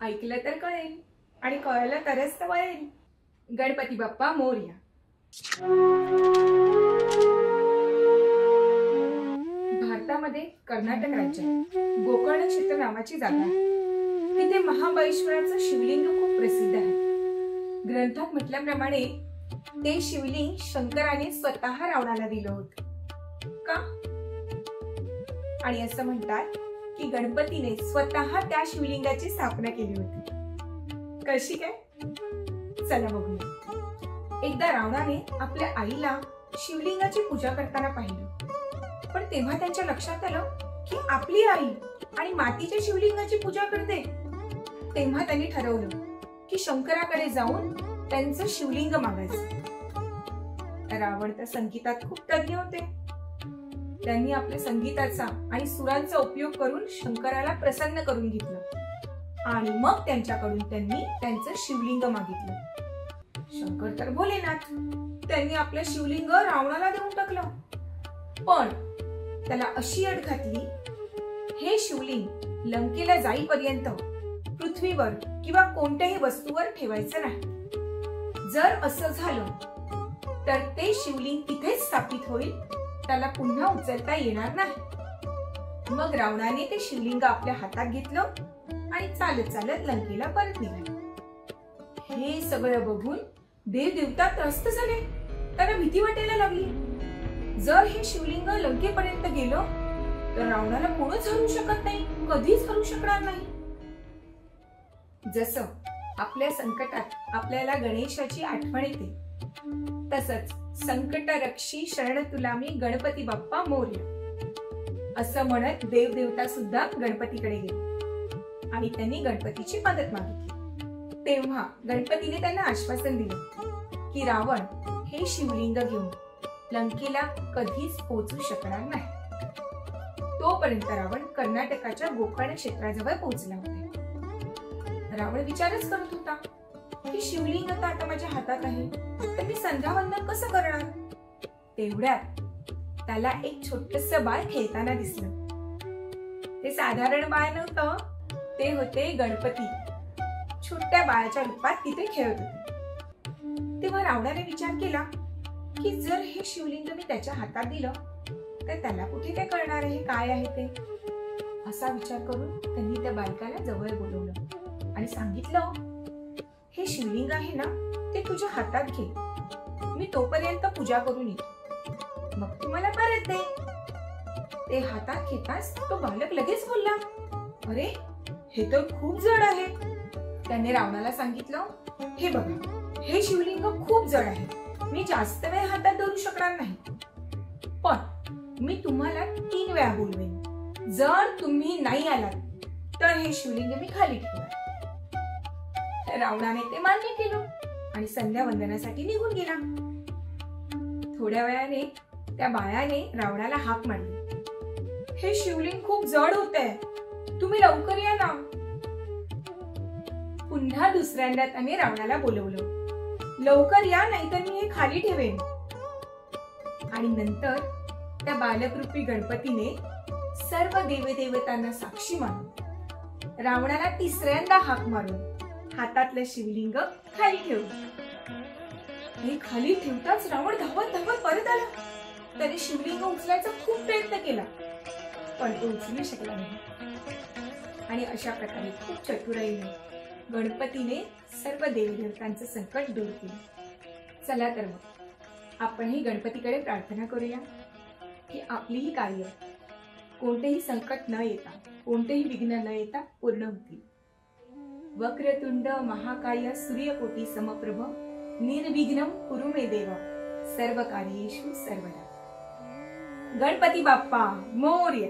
ऐकलं तर कळेल आणि कळलं तरच तर वळेल. गणपती बाप्पा मोरया. भारतामध्ये कर्नाटक राज्यात गोकर्ण क्षेत्र नावाची जागा आहे. तिथे महाबळेश्वराचं शिवलिंग खूप प्रसिद्ध आहे. ग्रंथात म्हटल्याप्रमाणे ते शिवलिंग शंकराने स्वतः रावणाला दिलं होतं. का? आणि असं म्हणतात की गणपतीने स्वतः त्या शिवलिंगाची स्थापना केली होती. कशी काय? चला बघूया. एकदा रावणाने आपल्या आईला शिवलिंगाची पूजा करताना पाहिलं, पण तेव्हा त्यांच्या लक्षात आलं की आपली आई आणि मातीच्या शिवलिंगाची पूजा करते. तेव्हा त्यांनी ठरवलं की शंकराकडे जाऊन त्यांचं शिवलिंग मागायचं. रावण तर संगीतात खूप तज्ञ होते. त्यांनी आपल्या संगीताचा आणि सुरांचा उपयोग करून शंकराला प्रसन्न करून घेतलं आणि मग त्यांच्याकडून त्यांनी त्यांचं शिवलिंग मागितलं. शंकर तर भोलेनाथ, त्यांनी आपलं शिवलिंग रावणाला देऊन टाकलं. पण त्याला अशी अट घातली, हे शिवलिंग लंकेला जाईपर्यंत पृथ्वीवर किंवा कोणत्याही वस्तूवर ठेवायचं नाही. जर असं झालं तर ते शिवलिंग तिथेच स्थापित होईल, त्याला पुन्हा उचलता येणार नाही. मग रावणाने ते शिवलिंग आपल्या हातात घेतलं आणि चालत चालत लंकेला परत निघाले. हे सगळं बघून देवदेवता त्रस्त झाले. त्यांना भीती वाटायला लागली. जर हे शिवलिंग लंकेपर्यंत गेलं तर रावणाला कोणच हरवू शकत नाही, कधीच हरवू शकणार नाही. जसं आपल्या संकटात आपल्याला गणेशाची आठवण येते, तसंच संकट रक्षी शरण तुला मी गणपती बाप्पा मोरया असं म्हणत देवदेवता सुद्धा गणपतीकडे गेले आणि त्यांनी गणपतीची मदत मागितली. तेव्हा गणपतीने त्यांना आश्वासन दिलं की रावण हे शिवलिंग घेऊन लंकेला कधीच पोहोचू शकणार नाही. तोपर्यंत रावण कर्नाटकाच्या गोकर्ण क्षेत्राजवळ पोहोचला होता. रावण विचारच करत होता की शिवलिंग आता माझ्या हातात आहे, तर मी संध्यावंदन कसं करणार. तेवढ्यात त्याला एक छोटस बाळ खेळताना दिसलं. ते साधारण बाळ नव्हतं, ते होते गणपती. छोट्या बाळाच्या रूपात तिथे खेळत होते. तेव्हा रावणाने विचार केला की जर हे शिवलिंग मी त्याच्या हातात दिलं तर त्याला कुठे काय कळणार आहे काय आहे ते. असा विचार करून त्यांनी त्या बालकाला जवळ बोलवलं आणि सांगितलं, हे शिवलिंग आहे ना, ते तुझ्या हातात घे. मी तोपर्यंत पूजा करून येतो, मग तू मला परत दे. ते हातात घेताच तो बालक लगेच बोलला, अरे हे तर खूप जड आहे. त्याने रावणाला सांगितलं, हे बघा, हे शिवलिंग खूप जड आहे, मी जास्त वेळ हातात धरू शकणार नाही. पण मी तुम्हाला 3 वेळा बोलवेन. जर तुम्ही नाही आलात तर हे शिवलिंग मी खाली ठेवणार. रावणाने ते मान्य केलं आणि संध्यावंदनासाठी निघून गेला. थोड्या वेळाने त्या बाळाने रावणाला हाक मारली, हे शिवलिंग खूप जड होतंय, तुम्ही लवकर या ना. पुन्हा दुसऱ्यांदा त्याने रावणाला बोलवलं, लवकर या नाहीतर मी हे खाली ठेवेन. आणि नंतर त्या बालकरूपी गणपतीने सर्व देवदेवतांना साक्षी मानून रावणाला तिसऱ्यांदा हाक मारून हातातलं शिवलिंग खाली ठेवलं. हे खाली ठेवताच रावण धावत धावत परत आला. त्याने शिवलिंग उचलायचा खूप प्रयत्न केला, पण तो उचलू शकला नाही. आणि अशा प्रकारे खूप चतुराईने गणपतीने सर्व देवदेवतांचं संकट दूर केलं. चला तर मग आपणही गणपतीकडे प्रार्थना करूया की आपलीही कार्य कोणतेही संकट न येता, कोणतेही विघ्न न येता पूर्ण होतील. वक्रतुंड महाकाय सूर्यकोटी समप्रभ निर्विघ्नं कुरु मे देव सर्व कार्येषु सर्वदा. गणपती बाप्पा मोरया.